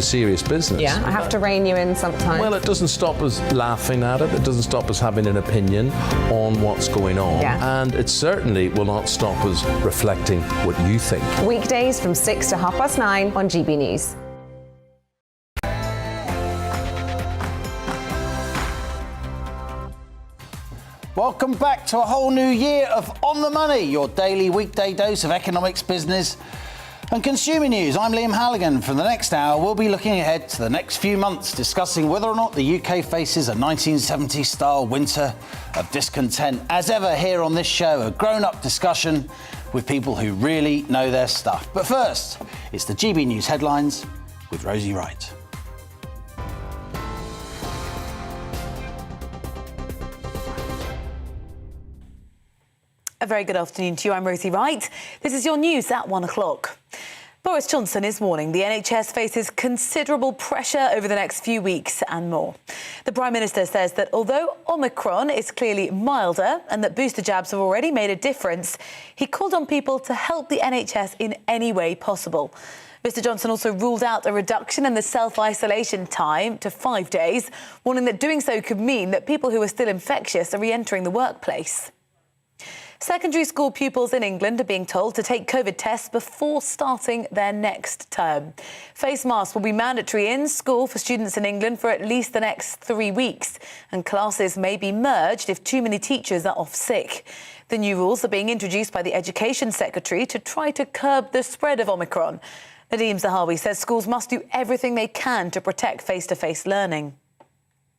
serious business. Yeah, I have to rein you in sometimes. Well, it doesn't stop us laughing at it. It doesn't stop us having an opinion on what's going on. Yeah. And it certainly will not stop us reflecting what you think. Weekdays from 6 to 9:30 on GB News. Welcome back to a whole new year of On the Money, your daily weekday dose of economics, business and consumer news. I'm Liam Halligan. For the next hour, we'll be looking ahead to the next few months, discussing whether or not the UK faces a 1970s-style winter of discontent. As ever here on this show, a grown-up discussion with people who really know their stuff. But first, it's the GB News headlines with Rosie Wright. A very good afternoon to you. I'm Rosie Wright. This is your news at 1 o'clock. Boris Johnson is warning the NHS faces considerable pressure over the next few weeks and more. The Prime Minister says that although Omicron is clearly milder and that booster jabs have already made a difference, he called on people to help the NHS in any way possible. Mr Johnson also ruled out a reduction in the self-isolation time to 5 days, warning that doing so could mean that people who are still infectious are re-entering the workplace. Secondary school pupils in England are being told to take COVID tests before starting their next term. Face masks will be mandatory in school for students in England for at least the next 3 weeks, and classes may be merged if too many teachers are off sick. The new rules are being introduced by the Education Secretary to try to curb the spread of Omicron. Nadeem Zahawi says schools must do everything they can to protect face-to-face learning.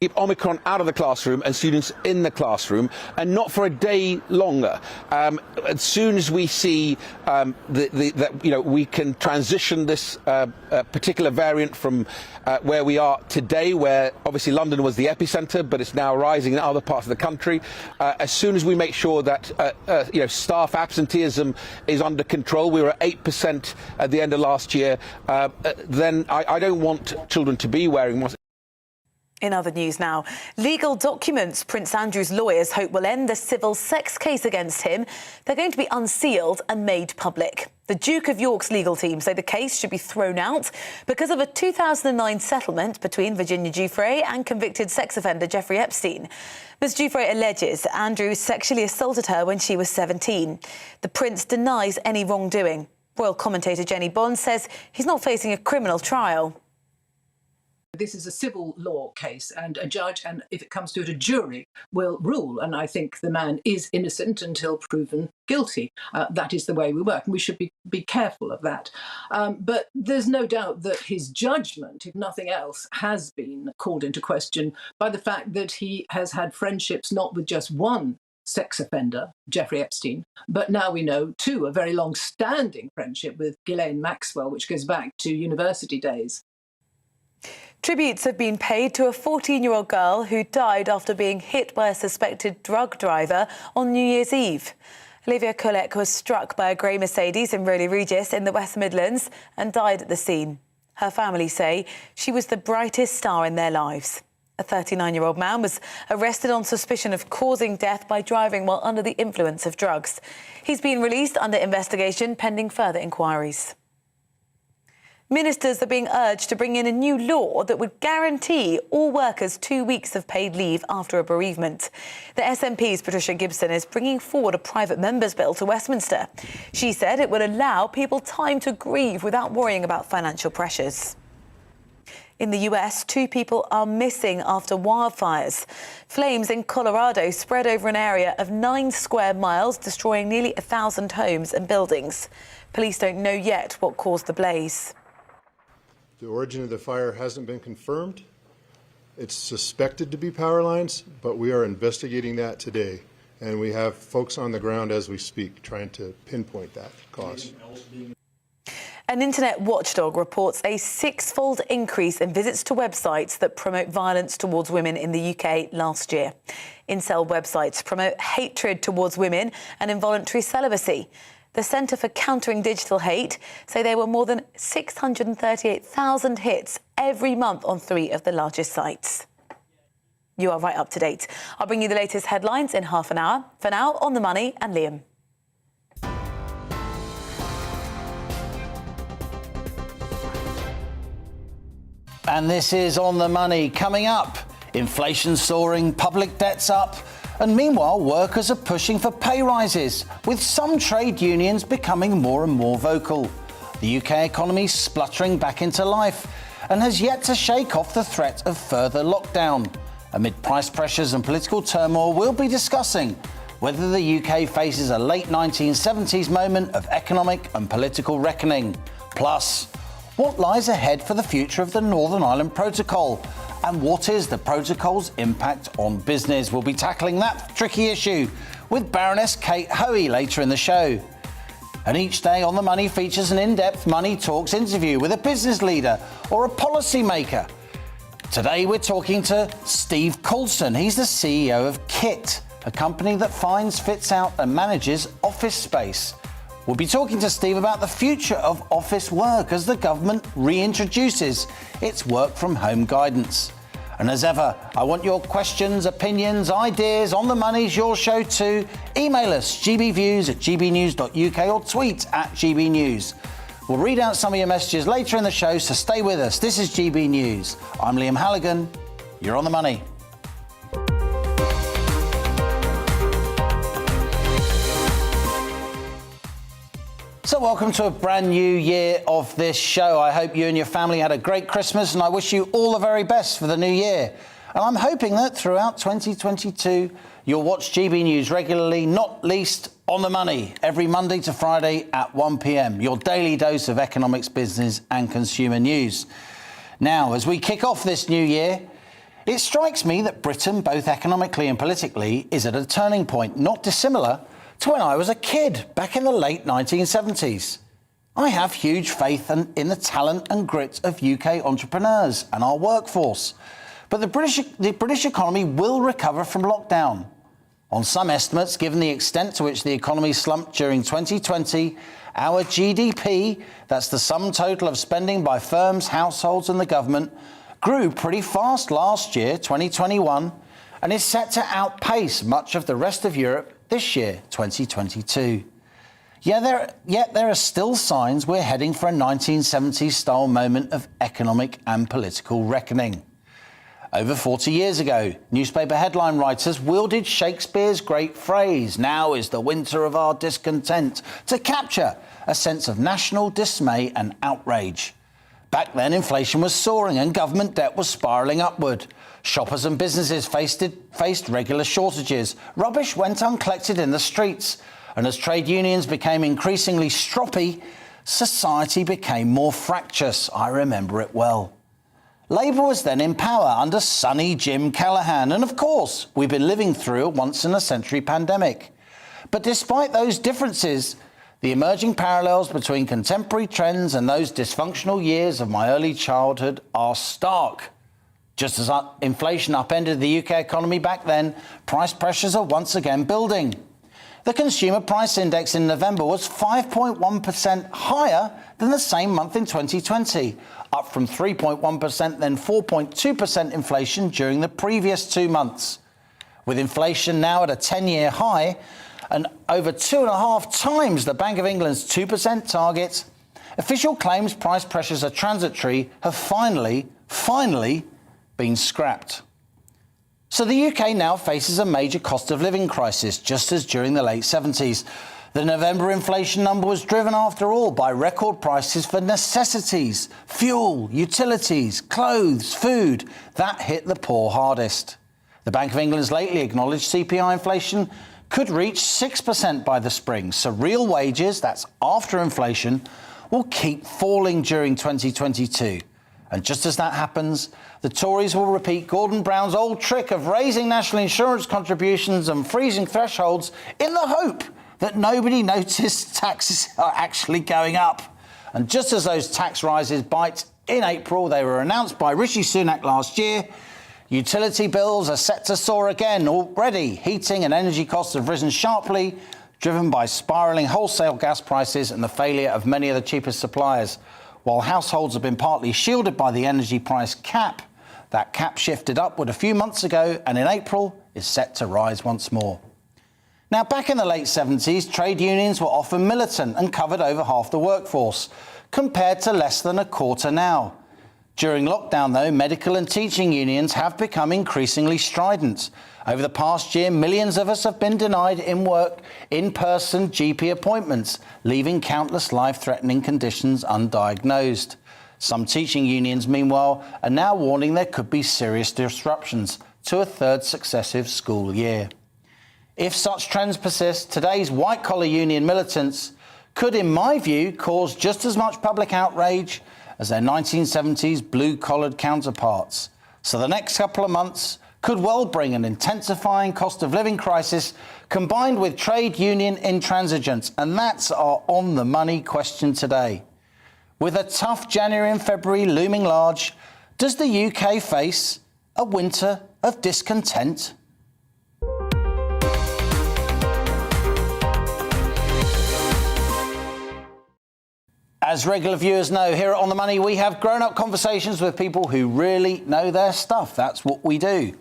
Keep Omicron out of the classroom and students in the classroom, and not for a day longer. As soon as we see that we can transition this particular variant from where we are today, where obviously London was the epicenter, but it's now rising in other parts of the country. As soon as we make sure that staff absenteeism is under control, we were at 8% at the end of last year. Then I don't want children to be wearing masks. In other news now, legal documents Prince Andrew's lawyers hope will end the civil sex case against him. They're going to be unsealed and made public. The Duke of York's legal team say the case should be thrown out because of a 2009 settlement between Virginia Giuffre and convicted sex offender Jeffrey Epstein. Ms Giuffre alleges Andrew sexually assaulted her when she was 17. The Prince denies any wrongdoing. Royal commentator Jenny Bond says he's not facing a criminal trial. This is a civil law case, and a judge, and if it comes to it, a jury will rule. And I think the man is innocent until proven guilty. That is the way we work, and we should be careful of that. But there's no doubt that his judgment, if nothing else, has been called into question by the fact that he has had friendships not with just one sex offender, Jeffrey Epstein, but now we know two, a very long-standing friendship with Ghislaine Maxwell, which goes back to university days. Tributes have been paid to a 14-year-old girl who died after being hit by a suspected drug driver on New Year's Eve. Olivia Colec was struck by a grey Mercedes in Rowley Regis in the West Midlands and died at the scene. Her family say she was the brightest star in their lives. A 39-year-old man was arrested on suspicion of causing death by driving while under the influence of drugs. He's been released under investigation pending further inquiries. Ministers are being urged to bring in a new law that would guarantee all workers 2 weeks of paid leave after a bereavement. The SNP's Patricia Gibson is bringing forward a private member's bill to Westminster. She said it would allow people time to grieve without worrying about financial pressures. In the US, 2 people are missing after wildfires. Flames in Colorado spread over an area of 9 square miles, destroying nearly 1,000 homes and buildings. Police don't know yet what caused the blaze. The origin of the fire hasn't been confirmed. It's suspected to be power lines, but we are investigating that today. And we have folks on the ground as we speak trying to pinpoint that cause. An internet watchdog reports a 6-fold increase in visits to websites that promote violence towards women in the UK last year. Incel websites promote hatred towards women and involuntary celibacy. The Centre for Countering Digital Hate say there were more than 638,000 hits every month on 3 of the largest sites. You are right up to date. I'll bring you the latest headlines in half an hour. For now, On the Money and Liam. And this is On the Money. Coming up, inflation soaring, public debt's up, and meanwhile workers are pushing for pay rises, with some trade unions becoming more and more vocal. The UK economy spluttering back into life and has yet to shake off the threat of further lockdown. Amid price pressures and political turmoil, we'll be discussing whether the UK faces a late 1970s moment of economic and political reckoning. Plus, what lies ahead for the future of the Northern Ireland Protocol? And what is the protocol's impact on business? We'll be tackling that tricky issue with Baroness Hoey later in the show. And each day On the Money features an in-depth Money Talks interview with a business leader or a policy maker. Today we're talking to Steve Coulson. He's the CEO of KIT, a company that finds, fits out and manages office space. We'll be talking to Steve about the future of office work as the government reintroduces its work from home guidance. And as ever, I want your questions, opinions, ideas. On the Money's your show too. Email us, gbviews@gbnews.uk, or tweet @gbnews. We'll read out some of your messages later in the show, so stay with us. This is GB News. I'm Liam Halligan. You're On the Money. So welcome to a brand new year of this show. I hope you and your family had a great Christmas, and I wish you all the very best for the new year. And I'm hoping that throughout 2022, you'll watch GB News regularly, not least On the Money, every Monday to Friday at 1 p.m, your daily dose of economics, business and consumer news. Now, as we kick off this new year, it strikes me that Britain, both economically and politically, is at a turning point not dissimilar to when I was a kid back in the late 1970s. I have huge faith in the talent and grit of UK entrepreneurs and our workforce. But the British economy will recover from lockdown. On some estimates, given the extent to which the economy slumped during 2020, our GDP, that's the sum total of spending by firms, households and the government, grew pretty fast last year, 2021, and is set to outpace much of the rest of Europe this year, 2022. Yet there are still signs we're heading for a 1970s-style moment of economic and political reckoning. Over 40 years ago, newspaper headline writers wielded Shakespeare's great phrase, "Now is the winter of our discontent," to capture a sense of national dismay and outrage. Back then, inflation was soaring and government debt was spiralling upward. Shoppers and businesses faced regular shortages. Rubbish went uncollected in the streets. And as trade unions became increasingly stroppy, society became more fractious. I remember it well. Labour was then in power under sunny Jim Callaghan. And of course, we've been living through a once-in-a-century pandemic. But despite those differences, the emerging parallels between contemporary trends and those dysfunctional years of my early childhood are stark. Just as inflation upended the UK economy back then, price pressures are once again building. The Consumer Price Index in November was 5.1% higher than the same month in 2020, up from 3.1%, then 4.2% inflation during the previous 2 months. With inflation now at a 10-year high and over 2.5 times the Bank of England's 2% target, official claims price pressures are transitory have finally been scrapped. So the UK now faces a major cost of living crisis, just as during the late 70s. The November inflation number was driven, after all, by record prices for necessities, fuel, utilities, clothes, food. That hit the poor hardest. The Bank of England's lately acknowledged CPI inflation could reach 6% by the spring, so real wages, that's after inflation, will keep falling during 2022. And just as that happens, the Tories will repeat Gordon Brown's old trick of raising national insurance contributions and freezing thresholds in the hope that nobody noticed taxes are actually going up. And just as those tax rises bite in April, they were announced by Rishi Sunak last year, utility bills are set to soar again. Already, heating and energy costs have risen sharply, driven by spiralling wholesale gas prices and the failure of many of the cheapest suppliers. While households have been partly shielded by the energy price cap, that cap shifted upward a few months ago and in April is set to rise once more. Now, back in the late 70s, trade unions were often militant and covered over half the workforce, compared to less than a quarter now. During lockdown, though, medical and teaching unions have become increasingly strident. Over the past year, millions of us have been denied in-person GP appointments, leaving countless life-threatening conditions undiagnosed. Some teaching unions, meanwhile, are now warning there could be serious disruptions to a third successive school year. If such trends persist, today's white-collar union militants could, in my view, cause just as much public outrage as their 1970s blue-collared counterparts. So the next couple of months could well bring an intensifying cost of living crisis combined with trade union intransigence. And that's our on-the-money question today. With a tough January and February looming large, does the UK face a winter of discontent? As regular viewers know, here at On The Money, we have grown-up conversations with people who really know their stuff. That's what we do.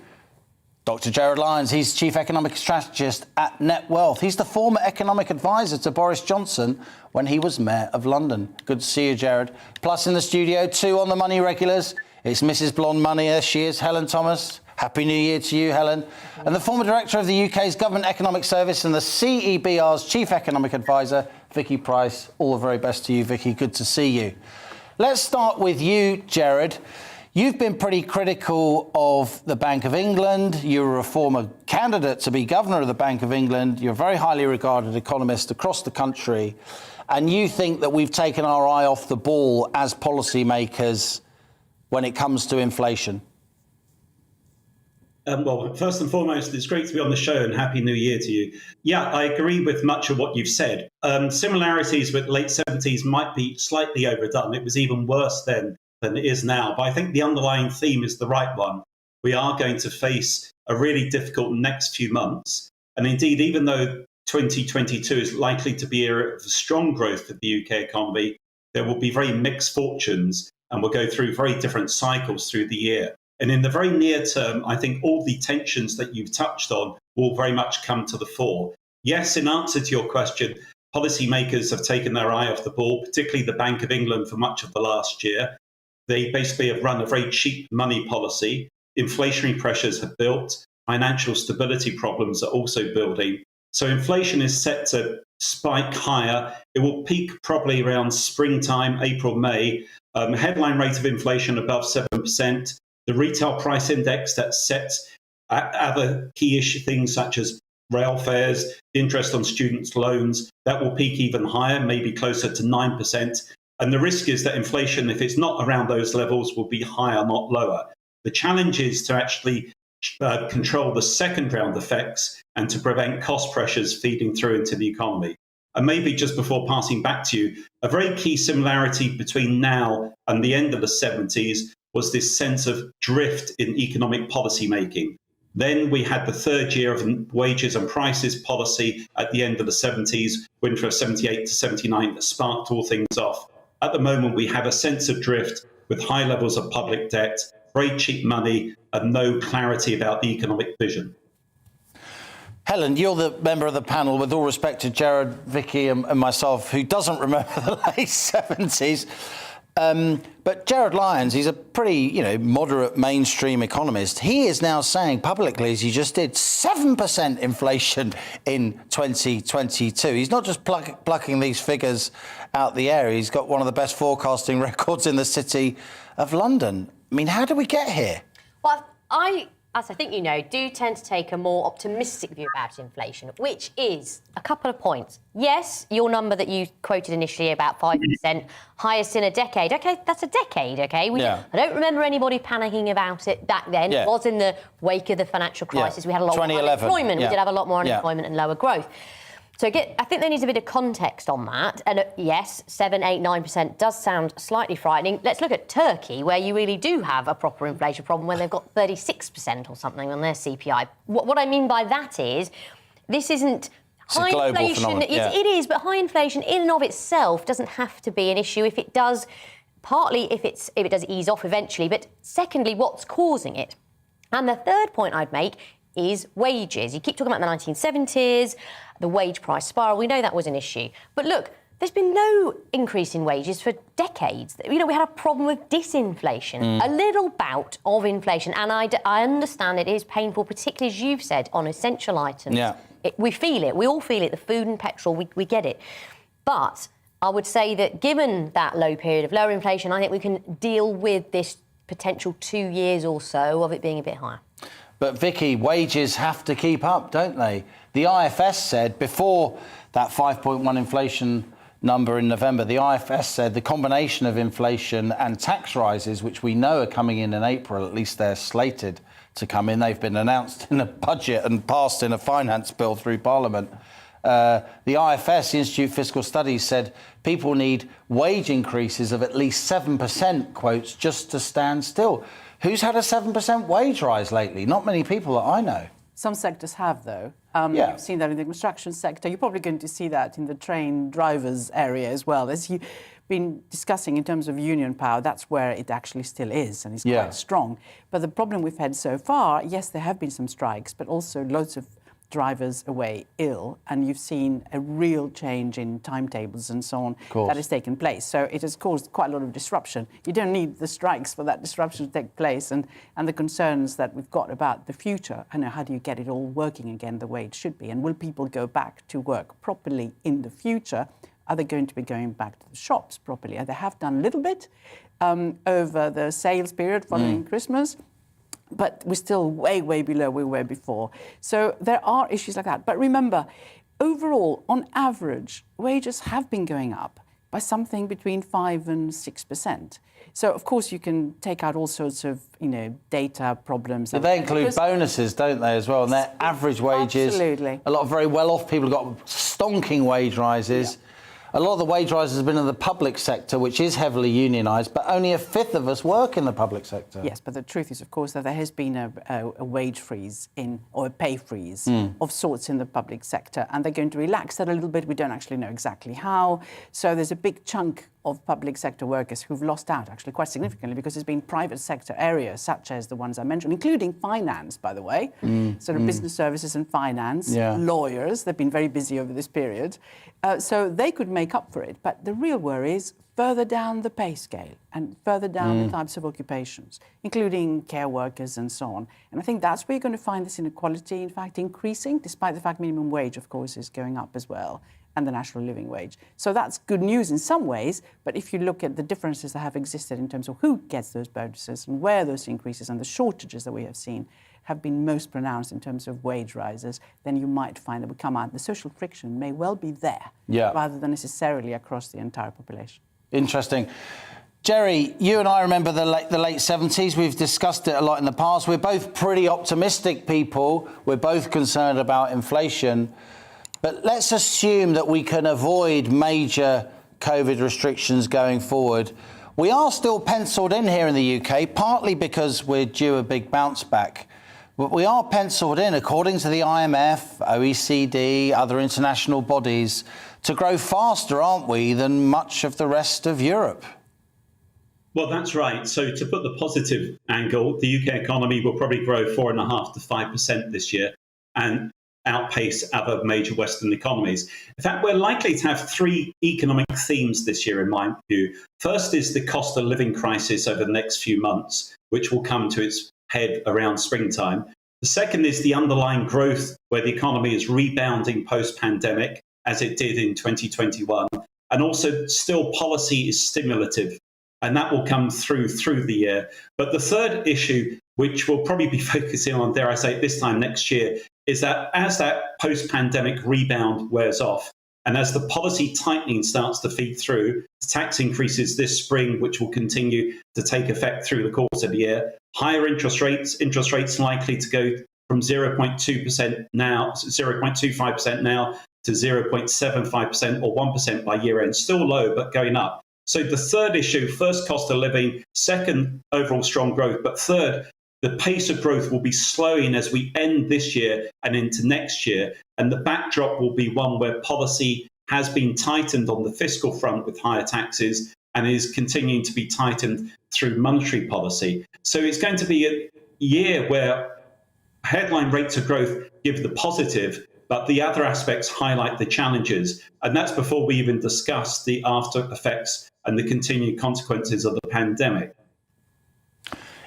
Dr. Gerard Lyons, he's Chief Economic Strategist at Net Wealth. He's the former economic advisor to Boris Johnson when he was Mayor of London. Good to see you, Gerard. Plus in the studio, two On The Money regulars. It's Mrs. Blonde Money, there she is, Helen Thomas. Happy New Year to you, Helen. And the former director of the UK's Government Economic Service and the CEBR's Chief Economic Advisor, Vicky Price. All the very best to you, Vicky. Good to see you. Let's start with you, Gerard. You've been pretty critical of the Bank of England. You were a former candidate to be governor of the Bank of England. You're a very highly regarded economist across the country. And you think that we've taken our eye off the ball as policymakers when it comes to inflation. Well, first and foremost, it's great to be on the show and Happy New Year to you. Yeah, I agree with much of what you've said. Similarities with the late 70s might be slightly overdone. It was even worse then than it is now. But I think the underlying theme is the right one. We are going to face a really difficult next few months. And indeed, even though 2022 is likely to be a year of strong growth for the UK economy, there will be very mixed fortunes and we'll go through very different cycles through the year. And in the very near term, I think all the tensions that you've touched on will very much come to the fore. Yes, in answer to your question, policymakers have taken their eye off the ball, particularly the Bank of England for much of the last year. They basically have run a very cheap money policy. Inflationary pressures have built. Financial stability problems are also building. So inflation is set to spike higher. It will peak probably around springtime, April, May. Headline rate of inflation above 7%. The retail price index that sets other key issue things such as rail fares, interest on students' loans, that will peak even higher, maybe closer to 9%. And the risk is that inflation, if it's not around those levels, will be higher, not lower. The challenge is to actually control the second round effects and to prevent cost pressures feeding through into the economy. And maybe just before passing back to you, a very key similarity between now and the end of the 70s was this sense of drift in economic policy making. Then we had the third year of wages and prices policy at the end of the 70s, winter of 78 to 79, that sparked all things off. At the moment, we have a sense of drift with high levels of public debt, very cheap money, and no clarity about the economic vision. Helen, you're the member of the panel, with all respect to Gerard, Vicky and myself, who doesn't remember the late 70s. But Gerard Lyons, he's a pretty, moderate mainstream economist. He is now saying publicly, as he just did, 7% inflation in 2022. He's not just plucking these figures out the air. He's got one of the best forecasting records in the city of London. I mean, how do we get here? Well, as I think you know, do tend to take a more optimistic view about inflation, which is a couple of points. Yes, your number that you quoted initially, about 5%, highest in a decade. OK, that's a decade, OK? I don't remember anybody panicking about it back then. Yeah. It was in the wake of the financial crisis. We had a lot more unemployment. We did have a lot more unemployment and lower growth. So I think there needs a bit of context on that. And yes, 7, 8, 9% does sound slightly frightening. Let's look at Turkey, where you really do have a proper inflation problem, where they've got 36% or something on their CPI. What I mean by that is this isn't high inflation. It is, but high inflation in and of itself doesn't have to be an issue if it does, partly if it does ease off eventually, but secondly, what's causing it. And the third point I'd make is wages. You keep talking about the 1970s, the wage price spiral. We know that was an issue. But look, there's been no increase in wages for decades. We had a problem with disinflation, a little bout of inflation. And I understand it is painful, particularly as you've said, on essential items. Yeah. We feel it. We all feel it. The food and petrol, we get it. But I would say that given that low period of lower inflation, I think we can deal with this potential 2 years or so of it being a bit higher. But Vicky, wages have to keep up, don't they? The IFS said before that 5.1 inflation number in November, the IFS said the combination of inflation and tax rises, which we know are coming in April, at least they're slated to come in. They've been announced in a budget and passed in a finance bill through Parliament. The IFS, the Institute of Fiscal Studies, said people need wage increases of at least 7%, quotes, just to stand still. Who's had a 7% wage rise lately? Not many people that I know. Some sectors have, though. Yeah. You've seen that in the construction sector. You're probably going to see that in the train drivers area as well. As you've been discussing in terms of union power, that's where it actually still is and is quite strong. But the problem we've had so far, yes, there have been some strikes, but also loads of drivers away ill, and you've seen a real change in timetables and so on that has taken place. So it has caused quite a lot of disruption. You don't need the strikes for that disruption to take place, and the concerns that we've got about the future. I know, how do you get it all working again the way it should be? And will people go back to work properly in the future? Are they going to be going back to the shops properly? They have done a little bit over the sales period following Christmas, but we're still way, way below where we were before. So there are issues like that. But remember, overall, on average, wages have been going up by something between 5 and 6%. So, of course, you can take out all sorts of, data problems. They include bonuses, don't they, as well? And their average wages. Absolutely. A lot of very well-off people have got stonking wage rises. Yeah. A lot of the wage rises have been in the public sector, which is heavily unionised, but only 1/5 of us work in the public sector. Yes, but the truth is, of course, that there has been a wage freeze or a pay freeze of sorts in the public sector, and they're going to relax that a little bit. We don't actually know exactly how. So there's a big chunk of public sector workers who've lost out, actually, quite significantly, because there's been private sector areas, such as the ones I mentioned, including finance, by the way, sort of business services and finance, lawyers. They've been very busy over this period. So they could make up for it. But the real worry is further down the pay scale and further down the types of occupations, including care workers and so on. And I think that's where you're going to find this inequality, in fact, increasing, despite the fact minimum wage, of course, is going up as well, and the national living wage. So that's good news in some ways, but if you look at the differences that have existed in terms of who gets those bonuses and where those increases and the shortages that we have seen have been most pronounced in terms of wage rises, then you might find that we come out, the social friction may well be there, rather than necessarily across the entire population. Interesting. Jerry, you and I remember the late 70s. We've discussed it a lot in the past. We're both pretty optimistic people. We're both concerned about inflation. But let's assume that we can avoid major COVID restrictions going forward. We are still penciled in here in the UK, partly because we're due a big bounce back. But we are penciled in, according to the IMF, OECD, other international bodies, to grow faster, aren't we, than much of the rest of Europe? Well, that's right. So to put the positive angle, the UK economy will probably grow 4.5% to 5% this year and outpace other major Western economies. In fact, we're likely to have 3 economic themes this year, in my view. First is the cost of living crisis over the next few months, which will come to its head around springtime. The second is the underlying growth, where the economy is rebounding post-pandemic, as it did in 2021. And also still policy is stimulative, and that will come through the year. But the third issue, which we'll probably be focusing on, dare I say, this time next year, is that as that post-pandemic rebound wears off, and as the policy tightening starts to feed through, tax increases this spring, which will continue to take effect through the course of the year, higher interest rates likely to go from 0.2% now, 0.25% now to 0.75% or 1% by year end. Still low, but going up. So the third issue, first, cost of living, second, overall strong growth, but third, the pace of growth will be slowing as we end this year and into next year. And the backdrop will be one where policy has been tightened on the fiscal front with higher taxes and is continuing to be tightened through monetary policy. So it's going to be a year where headline rates of growth give the positive, But the other aspects highlight the challenges. And that's before we even discuss the after effects and the continued consequences of the pandemic.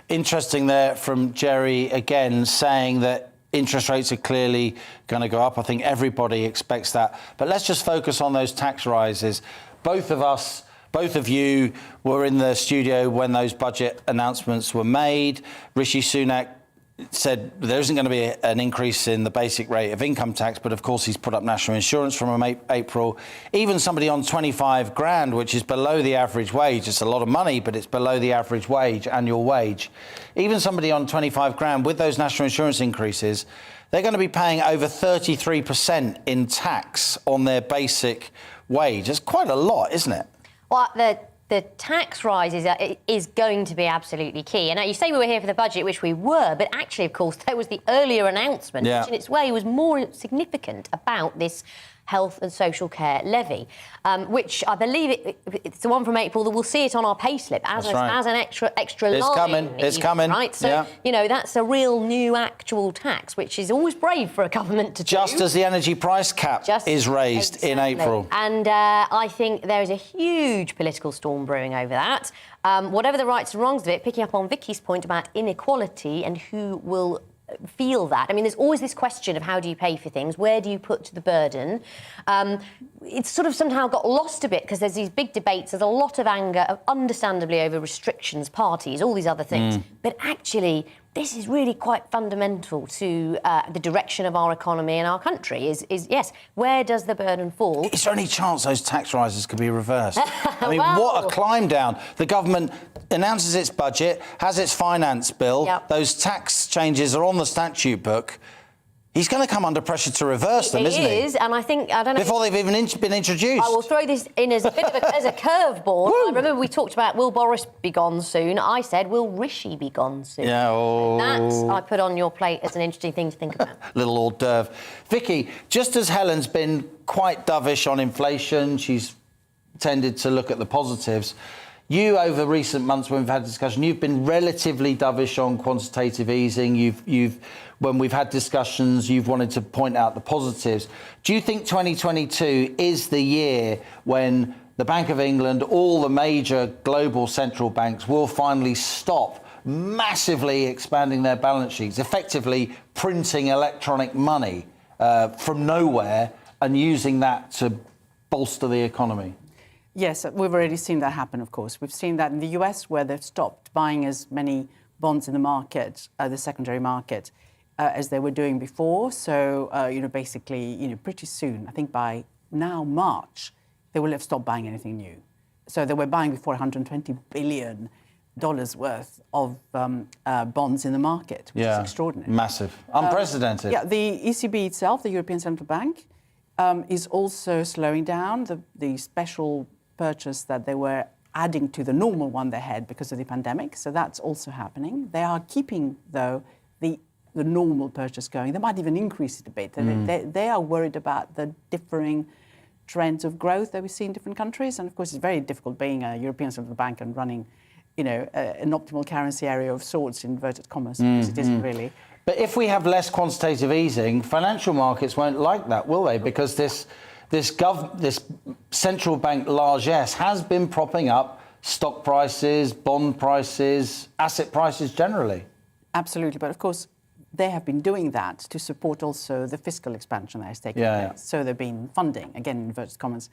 Interesting there from Jerry again, saying that interest rates are clearly going to go up. I think everybody expects that. But let's just focus on those tax rises. Both of you were in the studio when those budget announcements were made. Rishi Sunak said there isn't going to be an increase in the basic rate of income tax, but of course he's put up national insurance from April. Even somebody on 25 grand, which is below the average wage, it's a lot of money, but it's below the average wage, annual wage. Even somebody on 25 grand with those national insurance increases, they're going to be paying over 33% in tax on their basic wage. It's quite a lot, isn't it? Well, the tax rise is going to be absolutely key. And you say we were here for the budget, which we were, but actually, of course, there was the earlier announcement, which in its way was more significant about this health and social care levy, which I believe it's the one from April that we'll see it on our payslip as an extra line. It's coming. Right? So, you know, that's a real new actual tax, which is always brave for a government to do. Just as the energy price cap is raised in April. And I think there is a huge political storm brewing over that. Whatever the rights and wrongs of it, picking up on Vicky's point about inequality and who will feel that. I mean, there's always this question of how do you pay for things? Where do you put the burden? It's sort of somehow got lost a bit because there's these big debates. There's a lot of anger, understandably, over restrictions, parties, all these other things. But actually, this is really quite fundamental to the direction of our economy and our country is yes, where does the burden fall? Is there any chance those tax rises could be reversed? I mean, what a climb down. The government announces its budget, has its finance bill, those tax changes are on the statute book. He's going to come under pressure to reverse them, isn't he? He is, and I think, I don't know... Before they've even been introduced. I will throw this in as a bit of a, as a curveball. I remember we talked about, will Boris be gone soon? I said, will Rishi be gone soon? Yeah, That I put on your plate as an interesting thing to think about. Little hors d'oeuvre. Vicky, just as Helen's been quite dovish on inflation, she's tended to look at the positives. You, over recent months when we've had discussion, you've been relatively dovish on quantitative easing. You've when we've had discussions, you've wanted to point out the positives. Do you think 2022 is the year when the Bank of England, all the major global central banks will finally stop massively expanding their balance sheets, effectively printing electronic money from nowhere and using that to bolster the economy? Yes, we've already seen that happen, of course. We've seen that in the US, where they've stopped buying as many bonds in the market, the secondary market, as they were doing before. So, basically, pretty soon, I think by now March, they will have stopped buying anything new. So they were buying before $120 billion worth of bonds in the market, which is extraordinary. Massive. Unprecedented. The ECB itself, the European Central Bank, is also slowing down the special purchase that they were adding to the normal one they had because of the pandemic. So that's also happening. They are keeping, though, the normal purchase going. They might even increase it a bit. They are worried about the differing trends of growth that we see in different countries. And, of course, it's very difficult being a European Central Bank and running, an optimal currency area of sorts, in inverted commas, because it isn't really. But if we have less quantitative easing, financial markets won't like that, will they? Because this central bank largesse has been propping up stock prices, bond prices, asset prices generally. Absolutely. But, of course, they have been doing that to support also the fiscal expansion that has taken place. So they've been funding, again, in inverted commas,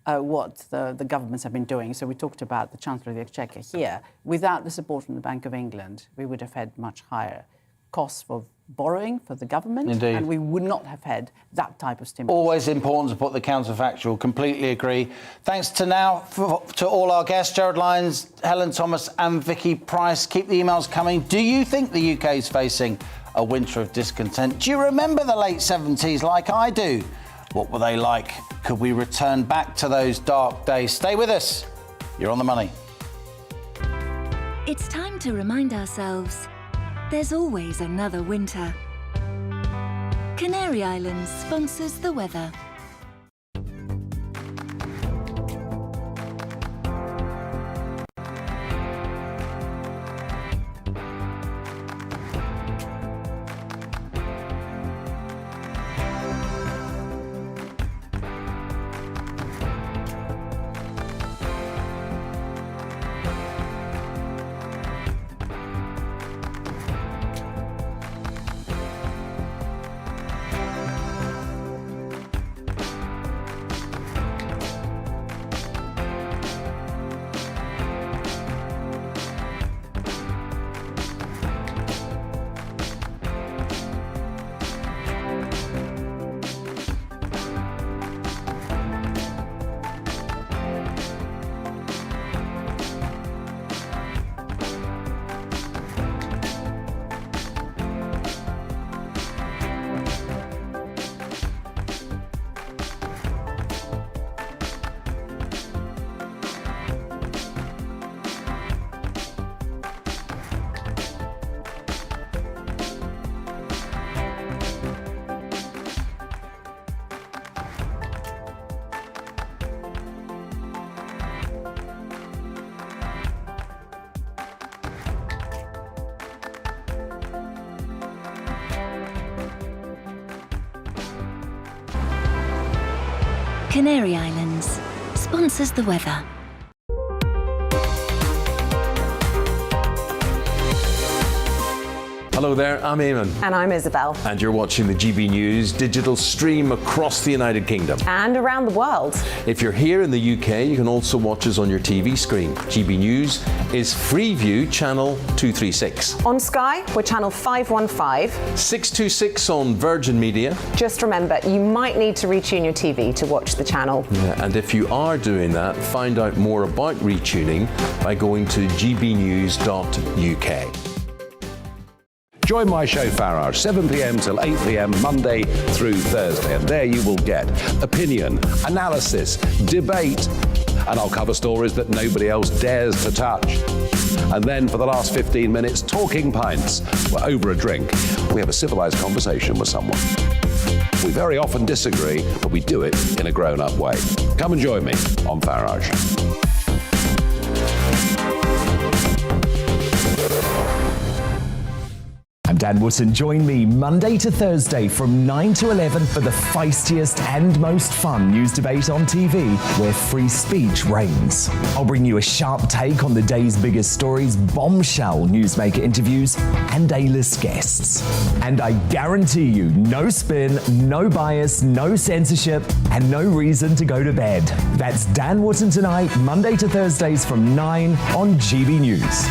what the governments have been doing. So we talked about the Chancellor of the Exchequer here. Without the support from the Bank of England, we would have had much higher costs for borrowing for the government. Indeed. And we would not have had that type of stimulus. Always important to put the counterfactual. Completely agree. Thanks to all our guests, Gerard Lyons, Helen Thomas and Vicky Price. Keep the emails coming. Do you think the UK is facing a winter of discontent? Do you remember the late 70s like I do? What were they like? Could we return back to those dark days? Stay with us. You're on the money. It's time to remind ourselves there's always another winter. Canary Islands sponsors the weather. Canary Islands sponsors the weather. Hello there, I'm Eamon. And I'm Isabel. And you're watching the GB News digital stream across the United Kingdom. And around the world. If you're here in the UK, you can also watch us on your TV screen. GB News is Freeview Channel 236. On Sky, we're Channel 515. 626 on Virgin Media. Just remember, you might need to retune your TV to watch the channel. Yeah, and if you are doing that, find out more about retuning by going to gbnews.uk. Join my show Farage, 7 p.m. till 8 p.m. Monday through Thursday. And there you will get opinion, analysis, debate, and I'll cover stories that nobody else dares to touch. And then for the last 15 minutes, talking pints. We're over a drink. We have a civilised conversation with someone. We very often disagree, but we do it in a grown-up way. Come and join me on Farage. I'm Dan Wootton. Join me Monday to Thursday from 9 to 11 for the feistiest and most fun news debate on TV, where free speech reigns. I'll bring you a sharp take on the day's biggest stories, bombshell newsmaker interviews, and A-list guests. And I guarantee you, no spin, no bias, no censorship, and no reason to go to bed. That's Dan Wootton tonight, Monday to Thursdays from 9 on GB News.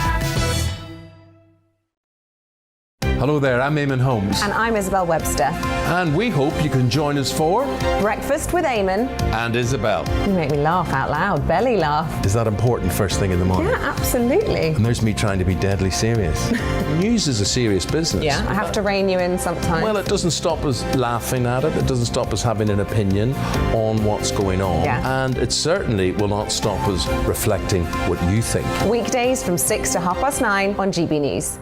Hello there, I'm Eamon Holmes. And I'm Isabel Webster. And we hope you can join us for Breakfast with Eamon and Isabel. You make me laugh out loud, belly laugh. Is that important first thing in the morning? Yeah, absolutely. And there's me trying to be deadly serious. News is a serious business. Yeah, I have to rein you in sometimes. Well, it doesn't stop us laughing at it. It doesn't stop us having an opinion on what's going on. Yeah. And it certainly will not stop us reflecting what you think. Weekdays from 6 to 9:30 on GB News.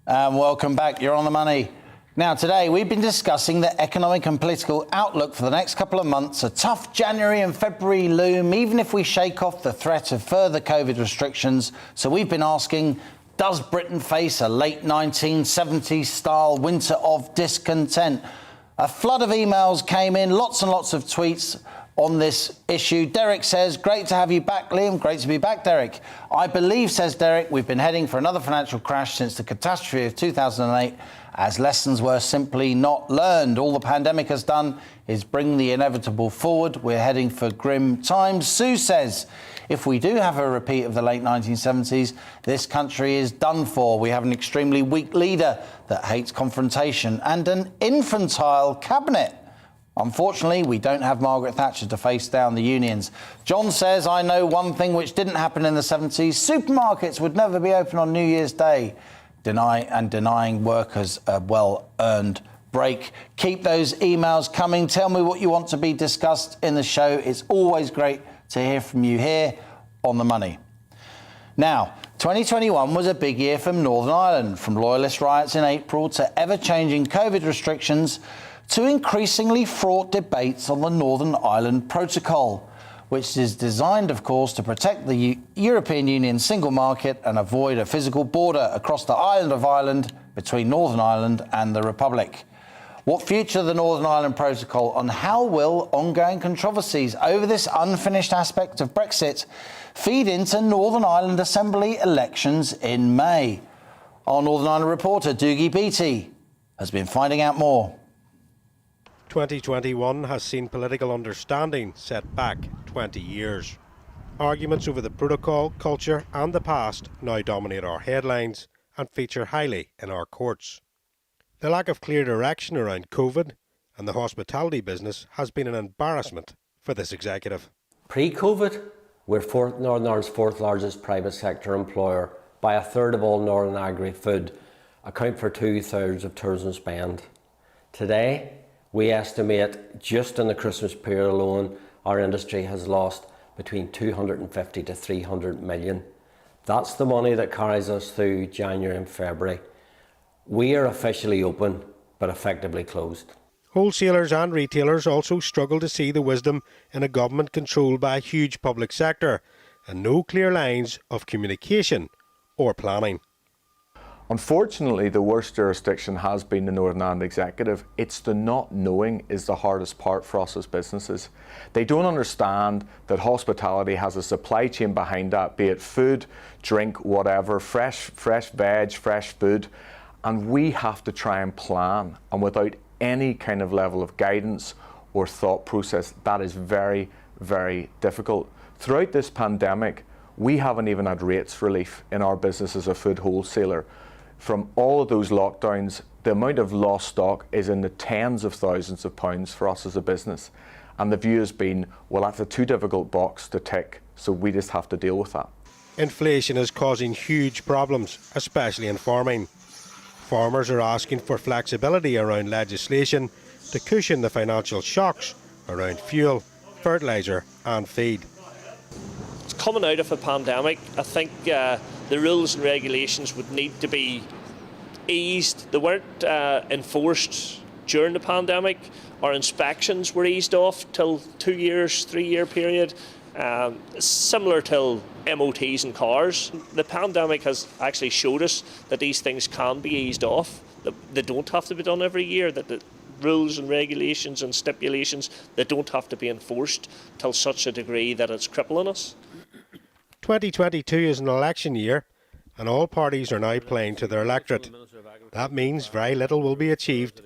And welcome back. You're on the money. Now, today we've been discussing the economic and political outlook for the next couple of months. A tough January and February loom, even if we shake off the threat of further COVID restrictions. So we've been asking, does Britain face a late 1970s style winter of discontent? A flood of emails came in, lots and lots of tweets on this issue. Derek says, great to have you back, Liam. Great to be back, Derek. I believe, says Derek, we've been heading for another financial crash since the catastrophe of 2008, as lessons were simply not learned. All the pandemic has done is bring the inevitable forward. We're heading for grim times. Sue says, if we do have a repeat of the late 1970s, this country is done for. We have an extremely weak leader that hates confrontation and an infantile cabinet. Unfortunately, we don't have Margaret Thatcher to face down the unions. John says, I know one thing which didn't happen in the 70s. Supermarkets would never be open on New Year's Day. Denying workers a well-earned break. Keep those emails coming. Tell me what you want to be discussed in the show. It's always great to hear from you here on The Money. Now, 2021 was a big year for Northern Ireland, from loyalist riots in April to ever-changing COVID restrictions to increasingly fraught debates on the Northern Ireland Protocol, which is designed, of course, to protect the European Union single market and avoid a physical border across the island of Ireland between Northern Ireland and the Republic. What future the Northern Ireland Protocol, and how will ongoing controversies over this unfinished aspect of Brexit feed into Northern Ireland Assembly elections in May? Our Northern Ireland reporter, Doogie Beattie, has been finding out more. 2021 has seen political understanding set back 20 years. Arguments over the protocol, culture and the past now dominate our headlines and feature highly in our courts. The lack of clear direction around COVID and the hospitality business has been an embarrassment for this executive. Pre-COVID, we're Northern Ireland's fourth largest private sector employer by a third of all Northern agri-food, account for 2/3 of tourism spend. Today, we estimate just in the Christmas period alone, our industry has lost between 250 to 300 million. That's the money that carries us through January and February. We are officially open, but effectively closed. Wholesalers and retailers also struggle to see the wisdom in a government controlled by a huge public sector and no clear lines of communication or planning. Unfortunately, the worst jurisdiction has been the Northern Ireland Executive. It's the not knowing is the hardest part for us as businesses. They don't understand that hospitality has a supply chain behind that, be it food, drink, whatever, fresh veg, fresh food, and we have to try and plan. And without any kind of level of guidance or thought process, that is very, very difficult. Throughout this pandemic, we haven't even had rates relief in our business as a food wholesaler. From all of those lockdowns, the amount of lost stock is in the tens of thousands of pounds for us as a business. And the view has been, well, that's a too difficult box to tick, so we just have to deal with that. Inflation is causing huge problems, especially in farming. Farmers are asking for flexibility around legislation to cushion the financial shocks around fuel, fertiliser and feed. It's coming out of a pandemic. I think the rules and regulations would need to be eased. They weren't enforced during the pandemic. Our inspections were eased off till 2 years, 3-year period, similar to MOTs and cars. The pandemic has actually showed us that these things can be eased off. They don't have to be done every year, that the rules and regulations and stipulations, they don't have to be enforced till such a degree that it's crippling us. 2022 is an election year and all parties are now playing to their electorate. That means very little will be achieved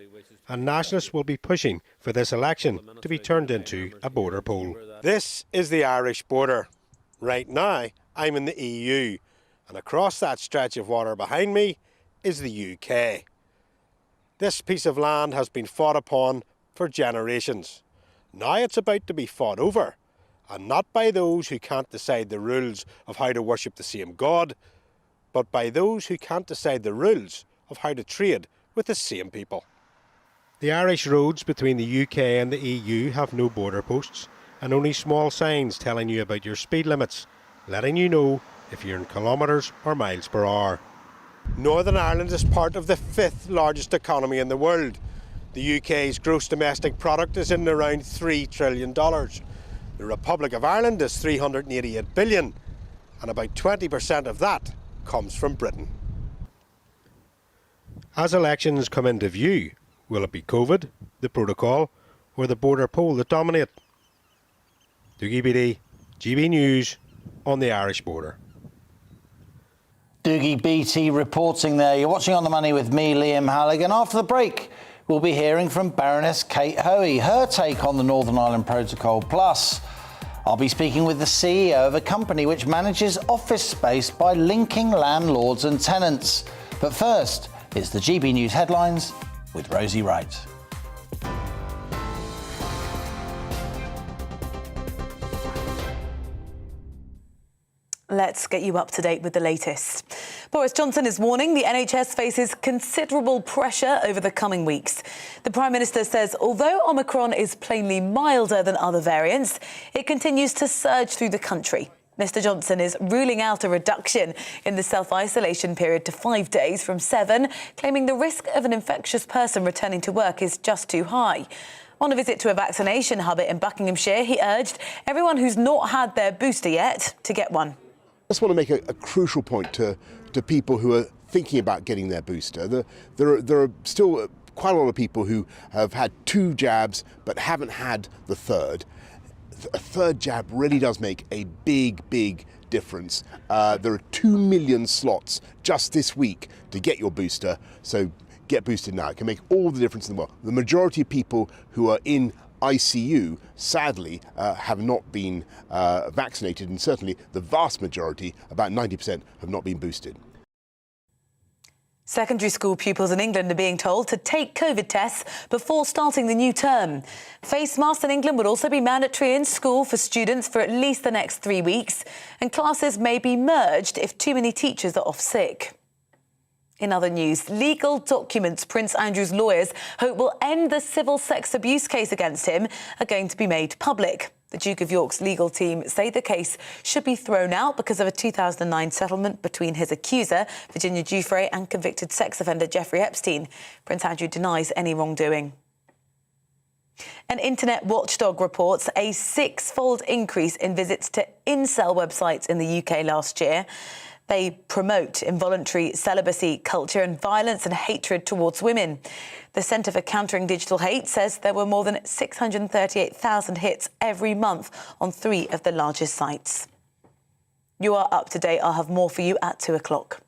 and nationalists will be pushing for this election to be turned into a border poll. This is the Irish border. Right now I'm in the EU and across that stretch of water behind me is the UK. This piece of land has been fought upon for generations. Now it's about to be fought over, and not by those who can't decide the rules of how to worship the same God, but by those who can't decide the rules of how to trade with the same people. The Irish roads between the UK and the EU have no border posts and only small signs telling you about your speed limits, letting you know if you're in kilometres or miles per hour. Northern Ireland is part of the 5th largest economy in the world. The UK's gross domestic product is in around $3 trillion. The Republic of Ireland is $388 billion, and about 20% of that comes from Britain. As elections come into view, will it be COVID, the protocol, or the border poll that dominate? Dougie Beattie, GB News, on the Irish border. Dougie Beattie reporting there. You're watching On the Money with me, Liam Halligan. After the break, we'll be hearing from Baroness Kate Hoey, her take on the Northern Ireland Protocol. Plus, I'll be speaking with the CEO of a company which manages office space by linking landlords and tenants. But first, it's the GB News headlines with Rosie Wright. Let's get you up to date with the latest. Boris Johnson is warning the NHS faces considerable pressure over the coming weeks. The Prime Minister says although Omicron is plainly milder than other variants, it continues to surge through the country. Mr Johnson is ruling out a reduction in the self-isolation period to 5 days from 7, claiming the risk of an infectious person returning to work is just too high. On a visit to a vaccination hub in Buckinghamshire, he urged everyone who's not had their booster yet to get one. I just want to make a crucial point to people who are thinking about getting their booster. There are still quite a lot of people who have had 2 jabs but haven't had the third. A third jab really does make a big difference. There are 2 million slots just this week to get your booster, so get boosted now. It can make all the difference in the world. The majority of people who are in ICU, sadly, have not been vaccinated, and certainly the vast majority, about 90%, have not been boosted. Secondary school pupils in England are being told to take COVID tests before starting the new term. Face masks in England would also be mandatory in school for students for at least the next 3 weeks, and classes may be merged if too many teachers are off sick. In other news, legal documents Prince Andrew's lawyers hope will end the civil sex abuse case against him are going to be made public. The Duke of York's legal team say the case should be thrown out because of a 2009 settlement between his accuser, Virginia Giuffre, and convicted sex offender Jeffrey Epstein. Prince Andrew denies any wrongdoing. An internet watchdog reports a 6-fold increase in visits to incel websites in the UK last year. They promote involuntary celibacy culture and violence and hatred towards women. The Centre for Countering Digital Hate says there were more than 638,000 hits every month on 3 of the largest sites. You are up to date. I'll have more for you at 2 o'clock.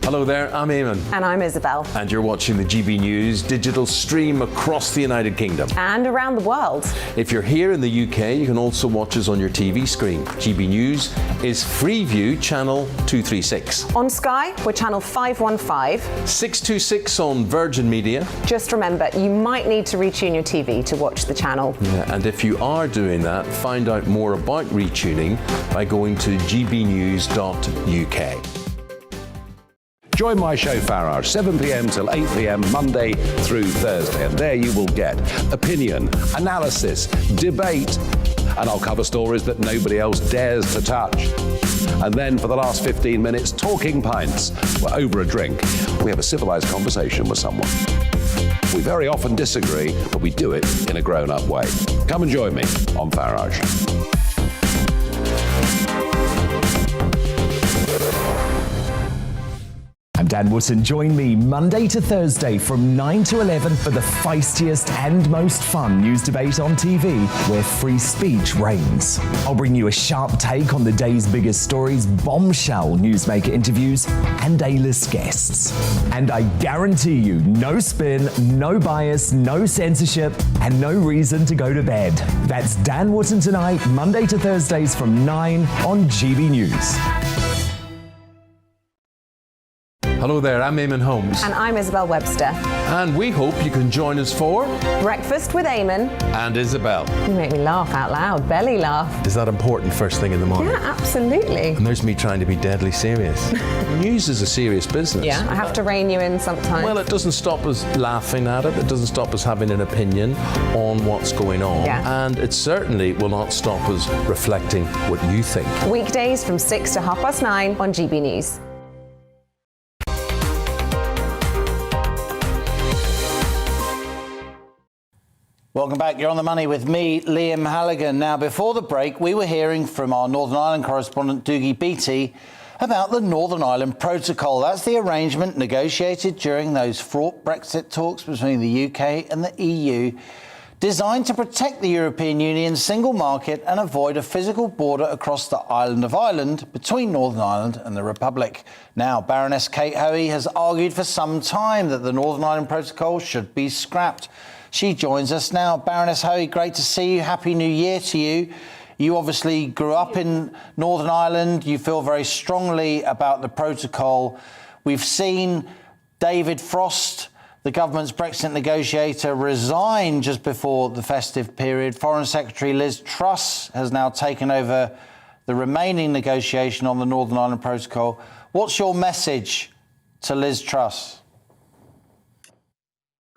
Hello there, I'm Eamon. And I'm Isabel. And you're watching the GB News digital stream across the United Kingdom. And around the world. If you're here in the UK, you can also watch us on your TV screen. GB News is Freeview channel 236. On Sky, we're channel 515. 626 on Virgin Media. Just remember, you might need to retune your TV to watch the channel. Yeah, and if you are doing that, find out more about retuning by going to gbnews.uk. Join my show Farage, 7 p.m. till 8 p.m. Monday through Thursday, and there you will get opinion, analysis, debate, and I'll cover stories that nobody else dares to touch. And then for the last 15 minutes, talking pints. We're over a drink. We have a civilised conversation with someone. We very often disagree, but we do it in a grown-up way. Come and join me on Farage. I'm Dan Wootton. Join me Monday to Thursday from 9 to 11 for the feistiest and most fun news debate on TV, where free speech reigns. I'll bring you a sharp take on the day's biggest stories, bombshell newsmaker interviews, and A-list guests. And I guarantee you, no spin, no bias, no censorship, and no reason to go to bed. That's Dan Wootton tonight, Monday to Thursdays from 9 on GB News. Hello there, I'm Eamon Holmes. And I'm Isabel Webster. And we hope you can join us for Breakfast with Eamon and Isabel. You make me laugh out loud, belly laugh. Is that important first thing in the morning? Yeah, absolutely. And there's me trying to be deadly serious. News is a serious business. Yeah, I have to rein you in sometimes. Well, it doesn't stop us laughing at it. It doesn't stop us having an opinion on what's going on. Yeah. And it certainly will not stop us reflecting what you think. Weekdays from 6 to 9:30 on GB News. Welcome back. You're on the money with me, Liam Halligan. Now, before the break, we were hearing from our Northern Ireland correspondent, Doogie Beattie, about the Northern Ireland Protocol. That's the arrangement negotiated during those fraught Brexit talks between the UK and the EU, designed to protect the European Union's single market and avoid a physical border across the island of Ireland between Northern Ireland and the Republic. Now, Baroness Kate Hoey has argued for some time that the Northern Ireland Protocol should be scrapped. She joins us now. Baroness Hoey, great to see you. Happy New Year to you. You obviously grew up in Northern Ireland. You feel very strongly about the protocol. We've seen David Frost, the government's Brexit negotiator, resign just before the festive period. Foreign Secretary Liz Truss has now taken over the remaining negotiation on the Northern Ireland Protocol. What's your message to Liz Truss?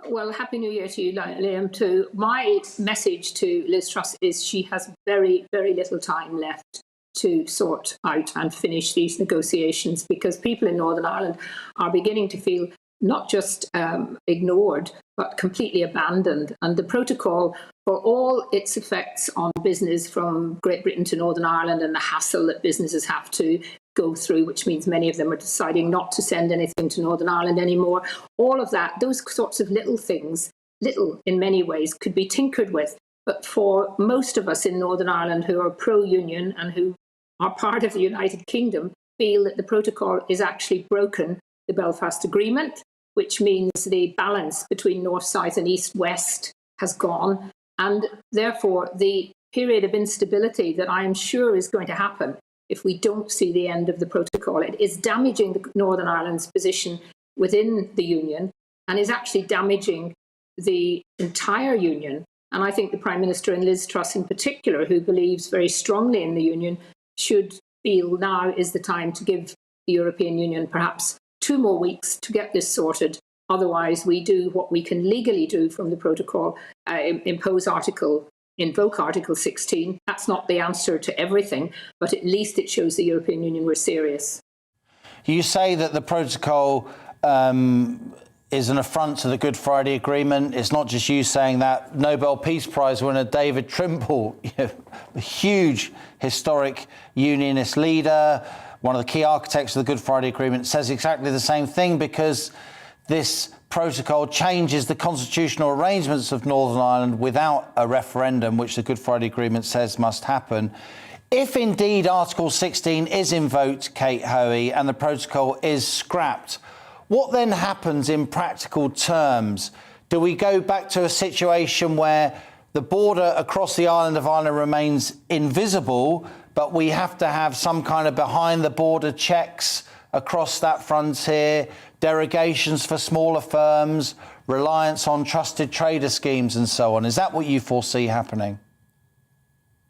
Well, Happy New Year to you, Liam, too. My message to Liz Truss is she has very, very little time left to sort out and finish these negotiations, because people in Northern Ireland are beginning to feel not just ignored, but completely abandoned. And the protocol, for all its effects on business from Great Britain to Northern Ireland and the hassle that businesses have to go through, which means many of them are deciding not to send anything to Northern Ireland anymore. All of that, those sorts of little things, little in many ways, could be tinkered with. But for most of us in Northern Ireland who are pro-union and who are part of the United Kingdom, feel that the protocol is actually broken the Belfast Agreement, which means the balance between north-south and east-west has gone. And therefore, the period of instability that I am sure is going to happen if we don't see the end of the protocol, it is damaging the Northern Ireland's position within the Union and is actually damaging the entire Union. And I think the Prime Minister and Liz Truss in particular, who believes very strongly in the Union, should feel now is the time to give the European Union perhaps 2 more weeks to get this sorted. Otherwise, we do what we can legally do from the protocol, invoke Article 16. That's not the answer to everything, but at least it shows the European Union we're serious. You say that the protocol is an affront to the Good Friday Agreement. It's not just you saying that. Nobel Peace Prize winner David Trimble, a huge historic unionist leader, one of the key architects of the Good Friday Agreement, says exactly the same thing, because this protocol changes the constitutional arrangements of Northern Ireland without a referendum, which the Good Friday Agreement says must happen. If indeed Article 16 is invoked, Kate Hoey, and the protocol is scrapped, what then happens in practical terms? Do we go back to a situation where the border across the island of Ireland remains invisible, but we have to have some kind of behind-the-border checks across that frontier, derogations for smaller firms, reliance on trusted trader schemes and so on? Is that what you foresee happening?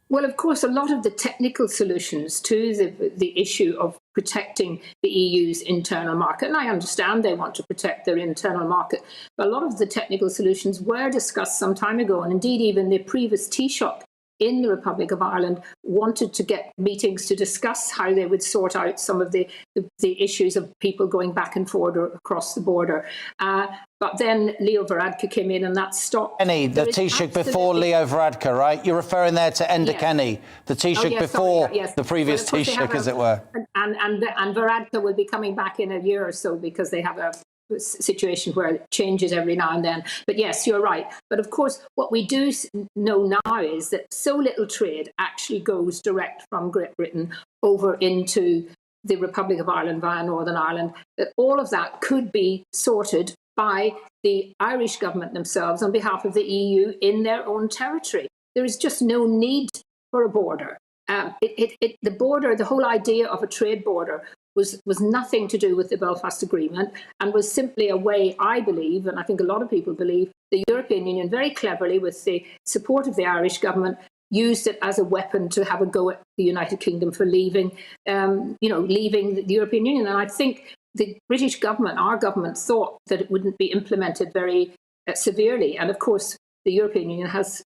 Well, of course, a lot of the technical solutions to the issue of protecting the EU's internal market, and I understand they want to protect their internal market, but a lot of the technical solutions were discussed some time ago, and indeed even the previous Taoiseach in the Republic of Ireland wanted to get meetings to discuss how they would sort out some of the issues of people going back and forth or across the border. But then Leo Varadkar came in and that stopped. Kenny, the Taoiseach before Leo Varadkar, right? You're referring there to Enda Kenny, the Taoiseach before the previous Taoiseach, as it were. And Varadkar will be coming back in a year or so, because they have a situation where it changes every now and then. But yes, you're right. But of course, what we do know now is that so little trade actually goes direct from Great Britain over into the Republic of Ireland via Northern Ireland, that all of that could be sorted by the Irish government themselves on behalf of the EU in their own territory. There is just no need for a border. The border, the whole idea of a trade border was nothing to do with the Belfast Agreement, and was simply a way, I believe, and I think a lot of people believe, the European Union very cleverly, with the support of the Irish government, used it as a weapon to have a go at the United Kingdom for leaving the European Union. And I think the British government, our government, thought that it wouldn't be implemented very severely. And of course, the European Union has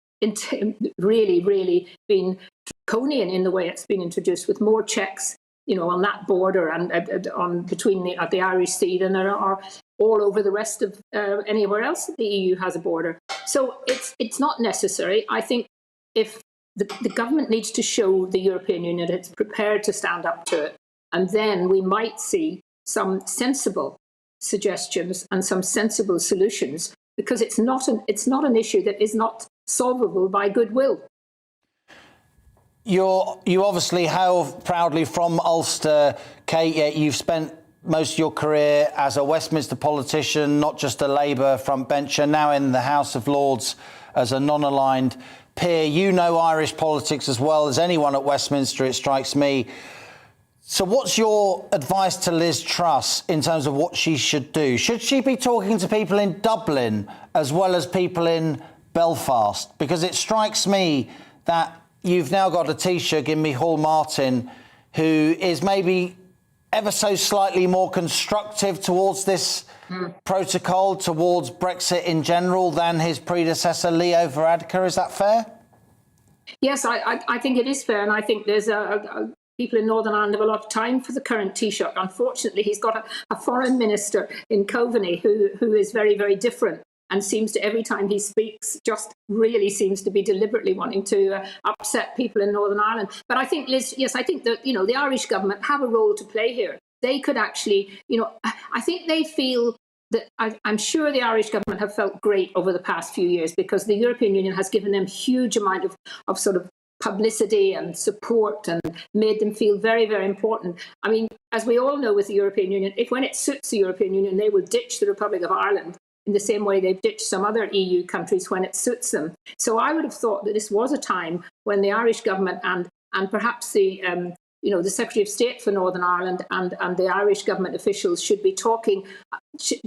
really been draconian in the way it's been introduced, with more checks, on that border and on between the Irish Sea than there are all over the rest of anywhere else the EU has a border. So it's not necessary. I think if the government needs to show the European Union that it's prepared to stand up to it, and then we might see some sensible suggestions and some sensible solutions, because it's not an issue that is not solvable by goodwill. You obviously hail proudly from Ulster, Kate, yet you've spent most of your career as a Westminster politician, not just a Labour frontbencher, now in the House of Lords as a non-aligned peer. You know Irish politics as well as anyone at Westminster, it strikes me. So what's your advice to Liz Truss in terms of what she should do? Should she be talking to people in Dublin as well as people in Belfast? Because it strikes me that you've now got a Taoiseach in Micheál Martin who is maybe ever so slightly more constructive towards this protocol, towards Brexit in general, than his predecessor Leo Varadkar. Is that fair? Yes, I think it is fair, and I think there's people in Northern Ireland have a lot of time for the current Taoiseach. Unfortunately, he's got a foreign minister in Coveney who is very, very different, and seems to, every time he speaks, just really seems to be deliberately wanting to upset people in Northern Ireland. But I think, Liz, yes, I think that, the Irish government have a role to play here. They could actually, I think they feel that, I'm sure the Irish government have felt great over the past few years, because the European Union has given them huge amount of sort of publicity and support, and made them feel very, very important. I mean, as we all know with the European Union, when it suits the European Union, they will ditch the Republic of Ireland in the same way they've ditched some other EU countries when it suits them. So I would have thought that this was a time when the Irish government and perhaps the Secretary of State for Northern Ireland and the Irish government officials should be talking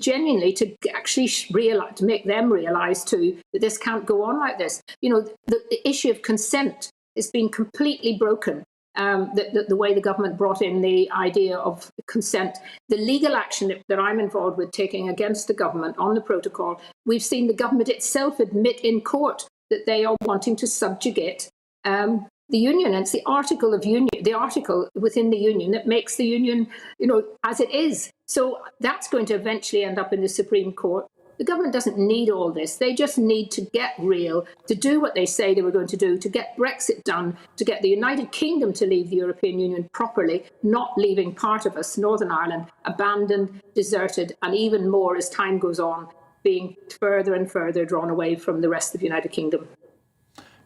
genuinely to actually to make them realise too that this can't go on like this. The issue of consent has been completely broken. The way the government brought in the idea of consent, the legal action that I'm involved with taking against the government on the protocol, we've seen the government itself admit in court that they are wanting to subjugate the union, and it's the article within the union that makes the union, as it is. So that's going to eventually end up in the Supreme Court. The government doesn't need all this. They just need to get real, to do what they say they were going to do, to get Brexit done, to get the United Kingdom to leave the European Union properly, not leaving part of us, Northern Ireland, abandoned, deserted, and even more as time goes on, being further and further drawn away from the rest of the United Kingdom.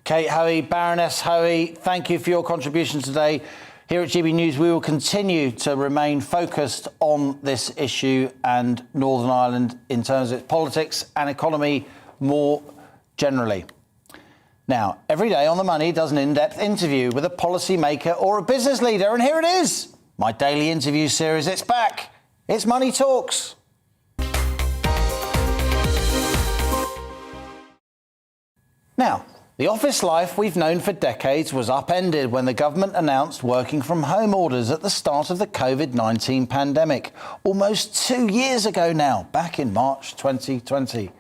Kate Hoey, Baroness Hoey, thank you for your contribution today. Here at GB News, we will continue to remain focused on this issue and Northern Ireland in terms of its politics and economy more generally. Now, every day On The Money does an in-depth interview with a policymaker or a business leader, and here it is, my daily interview series. It's back. It's Money Talks. Now, the office life we've known for decades was upended when the government announced working from home orders at the start of the COVID-19 pandemic, almost 2 years ago now, back in March 2020.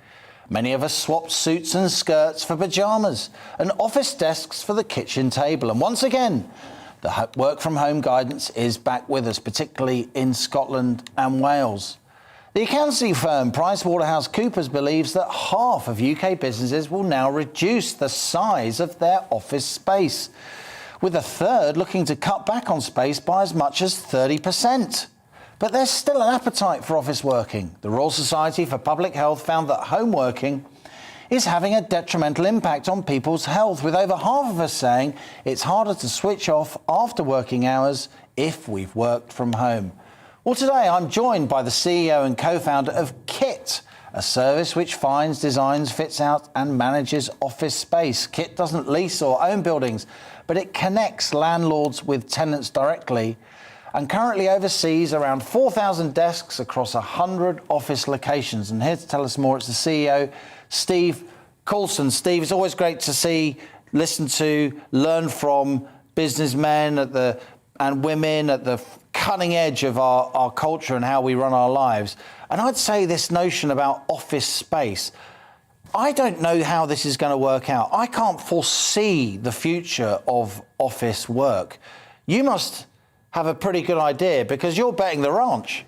Many of us swapped suits and skirts for pyjamas and office desks for the kitchen table. And once again, the work from home guidance is back with us, particularly in Scotland and Wales. The accountancy firm PricewaterhouseCoopers believes that half of UK businesses will now reduce the size of their office space, with a third looking to cut back on space by as much as 30%. But there's still an appetite for office working. The Royal Society for Public Health found that home working is having a detrimental impact on people's health, with over half of us saying it's harder to switch off after working hours if we've worked from home. Well, today I'm joined by the CEO and co-founder of Kit, a service which finds, designs, fits out and manages office space. Kit doesn't lease or own buildings, but it connects landlords with tenants directly and currently oversees around 4,000 desks across 100 office locations. And here to tell us more, it's the CEO, Steve Coulson. Steve, it's always great to see, listen to, learn from businessmen and women at the cutting edge of our culture and how we run our lives. And I'd say this notion about office space, I don't know how this is going to work out. I can't foresee the future of office work. You must have a pretty good idea because you're betting the ranch.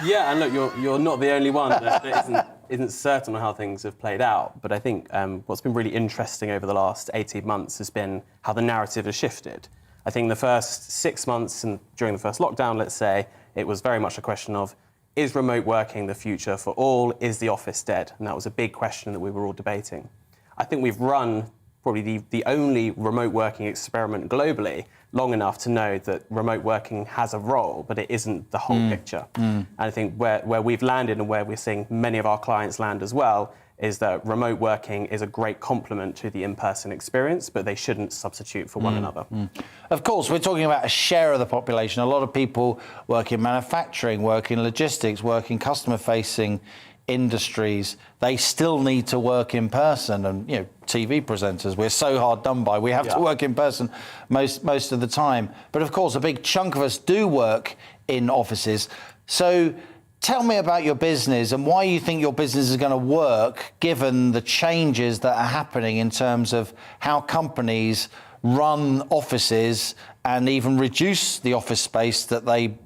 Yeah, and look, you're not the only one that isn't certain on how things have played out. But I think what's been really interesting over the last 18 months has been how the narrative has shifted. I think the first 6 months and during the first lockdown, let's say, it was very much a question of, is remote working the future for all? Is the office dead? And that was a big question that we were all debating. I think we've run probably the only remote working experiment globally long enough to know that remote working has a role, but it isn't the whole picture. And I think where we've landed and where we're seeing many of our clients land as well is that remote working is a great complement to the in-person experience, but they shouldn't substitute for one another. Of course, we're talking about a share of the population. A lot of people work in manufacturing, work in logistics, work in customer-facing industries. They still need to work in person. And, TV presenters, we're so hard done by. We have to work in person most of the time. But, of course, a big chunk of us do work in offices. So tell me about your business and why you think your business is going to work given the changes that are happening in terms of how companies run offices and even reduce the office space that they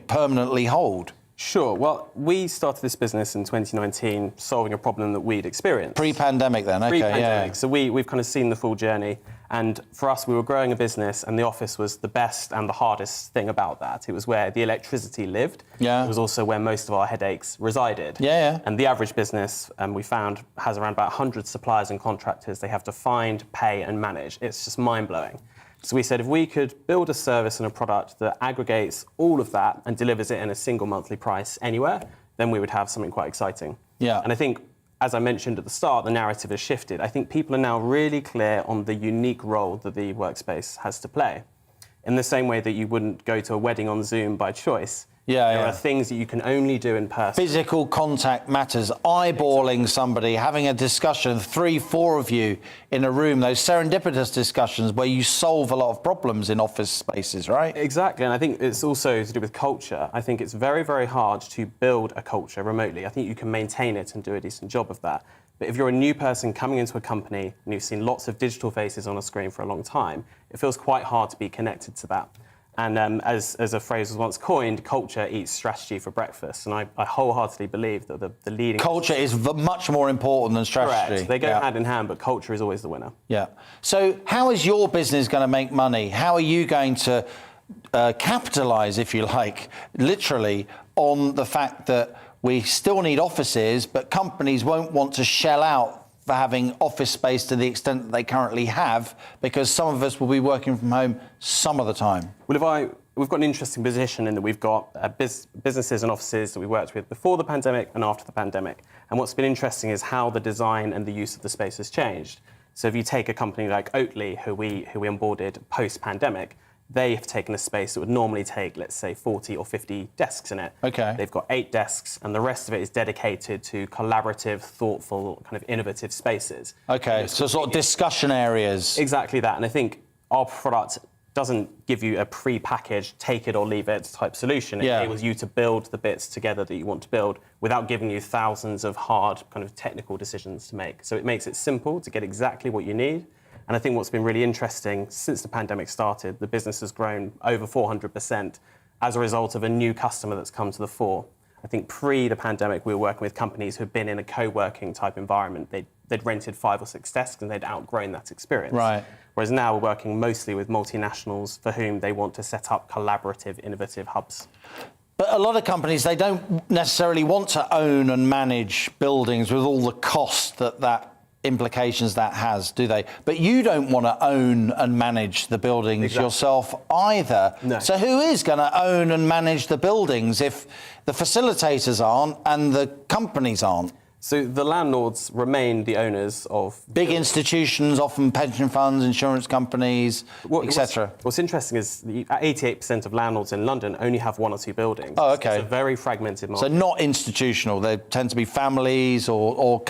permanently hold. Sure. Well, we started this business in 2019 solving a problem that we'd experienced. Pre-pandemic then, okay, Pre-pandemic. Yeah. So we've kind of seen the full journey. And for us, we were growing a business and the office was the best and the hardest thing about that. It was where the electricity lived. Yeah. It was also where most of our headaches resided. Yeah. And the average business, we found, has around about 100 suppliers and contractors they have to find, pay and manage. It's just mind-blowing. So we said if we could build a service and a product that aggregates all of that and delivers it in a single monthly price anywhere, then we would have something quite exciting. Yeah. And I think, as I mentioned at the start, the narrative has shifted. I think people are now really clear on the unique role that the workspace has to play. In the same way that you wouldn't go to a wedding on Zoom by choice, There are things that you can only do in person. Physical contact matters. Eyeballing somebody, having a discussion, 3-4 of you in a room, those serendipitous discussions where you solve a lot of problems in office spaces, right? Exactly, and I think it's also to do with culture. I think it's very, very hard to build a culture remotely. I think you can maintain it and do a decent job of that. But if you're a new person coming into a company and you've seen lots of digital faces on a screen for a long time, it feels quite hard to be connected to that. And as a phrase was once coined, culture eats strategy for breakfast. And I wholeheartedly believe that the leading... Culture is much more important than strategy. Correct. They go hand in hand, but culture is always the winner. Yeah. So how is your business going to make money? How are you going to capitalise, if you like, literally, on the fact that we still need offices, but companies won't want to shell out for having office space to the extent that they currently have, because some of us will be working from home some of the time? Well, we've got an interesting position in that we've got businesses and offices that we worked with before the pandemic and after the pandemic. And what's been interesting is how the design and the use of the space has changed. So if you take a company like Oatly, who we onboarded post-pandemic, they have taken a space that would normally take, let's say, 40 or 50 desks in it. Okay. They've got 8 desks, and the rest of it is dedicated to collaborative, thoughtful, kind of innovative spaces. Okay, so sort of discussion areas. Exactly that, and I think our product doesn't give you a pre-packaged, take it or leave it type solution. It enables you to build the bits together that you want to build without giving you thousands of hard, kind of technical decisions to make. So it makes it simple to get exactly what you need. And I think what's been really interesting since the pandemic started, the business has grown over 400% as a result of a new customer that's come to the fore. I think pre the pandemic, we were working with companies who'd been in a co-working type environment. They'd rented 5 or 6 desks and they'd outgrown that experience. Right. Whereas now we're working mostly with multinationals for whom they want to set up collaborative, innovative hubs. But a lot of companies, they don't necessarily want to own and manage buildings with all the cost that implications that has, do they? But you don't want to own and manage the buildings yourself either. No. So who is going to own and manage the buildings if the facilitators aren't and the companies aren't? So the landlords remain the owners of... Big institutions, often pension funds, insurance companies, etc. What's interesting is 88% of landlords in London only have 1 or 2 buildings. Oh, OK. It's a very fragmented market. So not institutional. They tend to be families or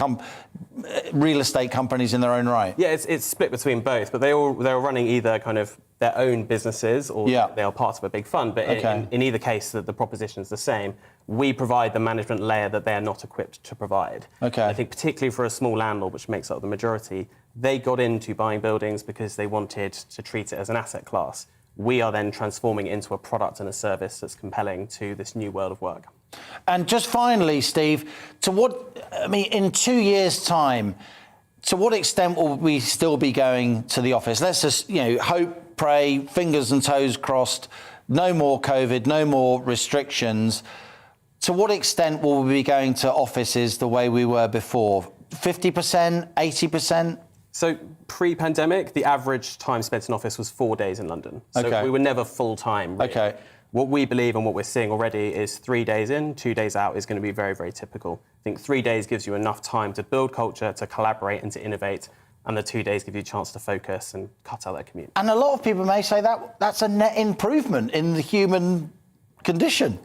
real estate companies in their own right. Yeah, it's split between both, but they're running either kind of their own businesses or they are part of a big fund. But in either case, the proposition is the same. We provide the management layer that they are not equipped to provide. Okay. I think particularly for a small landlord, which makes up the majority, they got into buying buildings because they wanted to treat it as an asset class. We are then transforming it into a product and a service that's compelling to this new world of work. And just finally, Steve, in 2 years' time, to what extent will we still be going to the office? Let's just, hope, pray, fingers and toes crossed, no more COVID, no more restrictions. To what extent will we be going to offices the way we were before? 50%, 80%? So pre-pandemic, the average time spent in office was 4 days in London. So we were never full-time. Really. Okay. What we believe and what we're seeing already is 3 days in, 2 days out is going to be very, very typical. I think 3 days gives you enough time to build culture, to collaborate and to innovate, and the 2 days give you a chance to focus and cut out that commute. And a lot of people may say that's a net improvement in the human condition.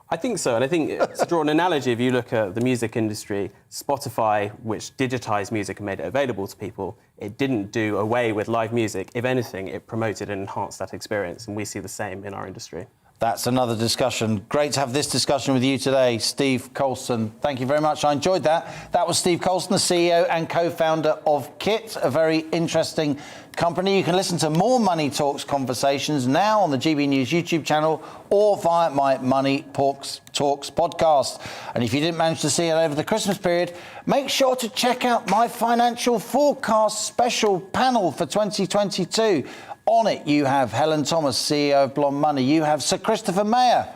I think so, and I think to draw an analogy, if you look at the music industry, Spotify, which digitised music and made it available to people, it didn't do away with live music. If anything, it promoted and enhanced that experience, and we see the same in our industry. That's another discussion. Great to have this discussion with you today, Steve Colston. Thank you very much. I enjoyed that. That was Steve Colston, the CEO and co-founder of Kit, a very interesting company. You can listen to more Money Talks conversations now on the GB News YouTube channel or via my Money Talks podcast. And if you didn't manage to see it over the Christmas period, make sure to check out my financial forecast special panel for 2022. On it, you have Helen Thomas, CEO of Blonde Money. You have Sir Christopher Mayer,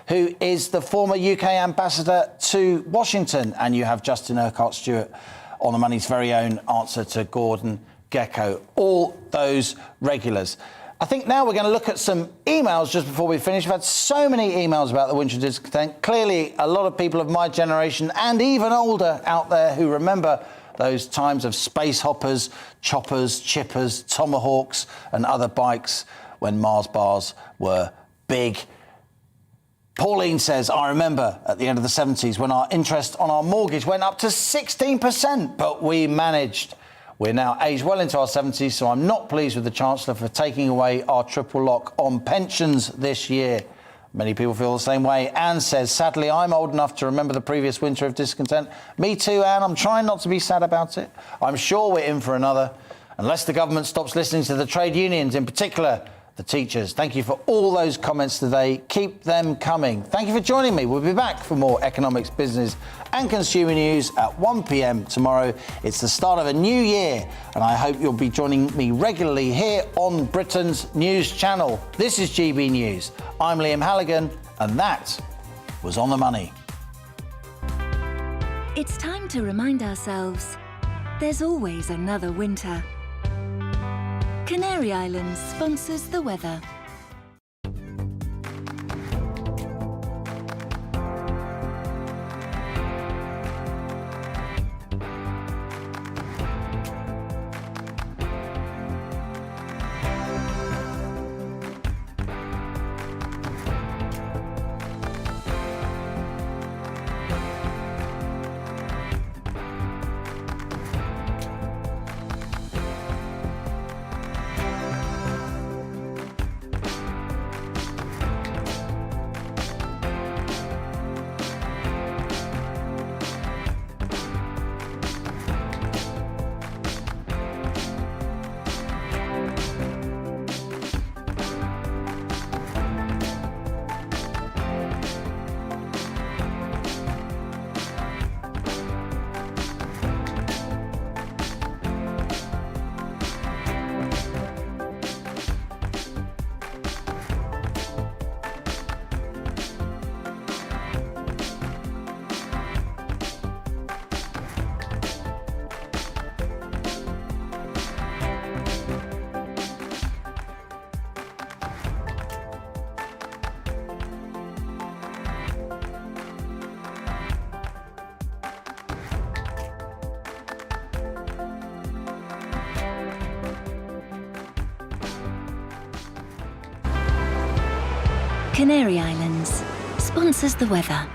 who is the former UK ambassador to Washington. And you have Justin Urquhart-Stewart on the Money's very own answer to Gordon Gekko. All those regulars. I think now we're going to look at some emails just before we finish. We've had so many emails about the winter discontent. Clearly, a lot of people of my generation and even older out there who remember those times of space hoppers, choppers, chippers, tomahawks and other bikes when Mars bars were big. Pauline says, I remember at the end of the 70s when our interest on our mortgage went up to 16%, but we managed. We're now aged well into our 70s, so I'm not pleased with the Chancellor for taking away our triple lock on pensions this year. Many people feel the same way. Anne says, sadly, I'm old enough to remember the previous winter of discontent. Me too, Anne. I'm trying not to be sad about it. I'm sure we're in for another, unless the government stops listening to the trade unions, in particular the teachers. Thank you for all those comments today. Keep them coming. Thank you for joining me. We'll be back for more economics, business and consumer news at 1 p.m. tomorrow. It's the start of a new year, and I hope you'll be joining me regularly here on Britain's news channel. This is GB News. I'm Liam Halligan, and that was On the Money. It's time to remind ourselves there's always another winter. Canary Islands sponsors the weather. Canary Islands sponsors the weather.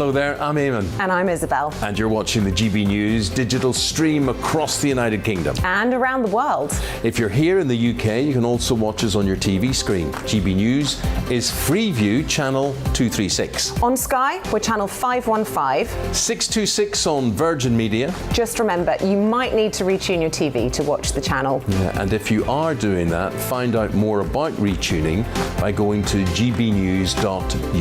Hello there, I'm Eamon. And I'm Isabel. And you're watching the GB News digital stream across the United Kingdom. And around the world. If you're here in the UK, you can also watch us on your TV screen. GB News is Freeview Channel 236. On Sky, we're Channel 515. 626 on Virgin Media. Just remember, you might need to retune your TV to watch the channel. Yeah, and if you are doing that, find out more about retuning by going to gbnews.uk.